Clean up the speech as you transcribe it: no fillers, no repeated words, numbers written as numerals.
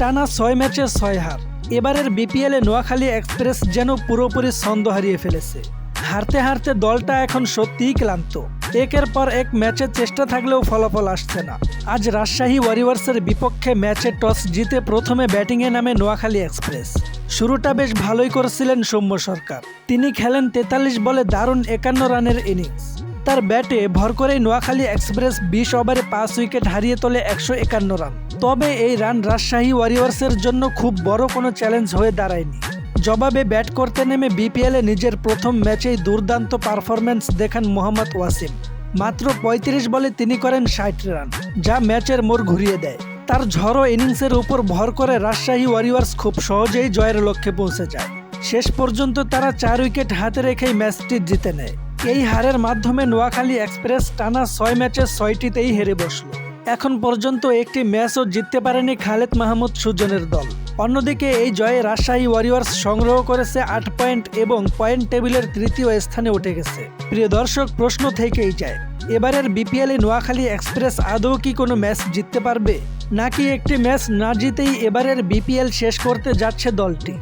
টানা 6 ম্যাচে 6 হার। এবারের বিপিএলে নোয়াখালী এক্সপ্রেস যেন পুরোপুরি ছন্দ হারিয়ে ফেলেছে। হারতে হারতে দলটা এখন সত্যিই ক্লান্ত। একের পর এক ম্যাচে চেষ্টা থাকলেও ফলাফল আসছে না। আজ রাজশাহী ওয়ারিয়র্সের বিপক্ষে ম্যাচে টস জিতে প্রথমে ব্যাটিংয়ে নামে নোয়াখালী এক্সপ্রেস। শুরুটা বেশ ভালোই করেছিলেন সৌম্য সরকার। তিনি খেলেন 43 বলে দারুণ 51 রানের ইনিংস। তার ব্যাটে ভর করেই নোয়াখালী এক্সপ্রেস 20 ওভারে 5 উইকেট হারিয়ে তোলে 151 রান। তবে এই রান রাজশাহী ওয়ারিয়র্সের জন্য খুব বড় কোনো চ্যালেঞ্জ হয়ে দাঁড়ায়নি। জবাবে ব্যাট করতে নেমে বিপিএলে নিজের প্রথম ম্যাচেই দুর্দান্ত পারফরম্যান্স দেখান মোহাম্মদ ওয়াসিম। মাত্র 35 বলে তিনি করেন 60 রান, যা ম্যাচের মোড় ঘুরিয়ে দেয়। তার ঝড়ো ইনিংসের উপর ভর করে রাজশাহী ওয়ারিয়র্স খুব সহজেই জয়ের লক্ষ্যে পৌঁছে যায়। শেষ পর্যন্ত তারা 4 উইকেট হাতে রেখেই ম্যাচটি জিতে নেয়। এই হারের মাধ্যমে নোয়াখালী এক্সপ্রেস টানা 6 ম্যাচে 6টিতেই হেরে বসল। এখন পর্যন্ত একটি ম্যাচও জিততে পারেনি খালেদ মাহমুদ সুজনের দল। অন্যদিকে এই জয়ে রাজশাহী ওয়ারিয়র্স সংগ্রহ করেছে 8 পয়েন্ট এবং পয়েন্ট টেবিলের 3য় স্থানে উঠে গেছে। প্রিয় দর্শক, প্রশ্ন থেকেই যায়, এবারের বিপিএলে নোয়াখালী এক্সপ্রেস আদৌ কি কোনো ম্যাচ জিততে পারবে, নাকি একটি ম্যাচ না জিতেই এবারের বিপিএল শেষ করতে যাচ্ছে দলটি?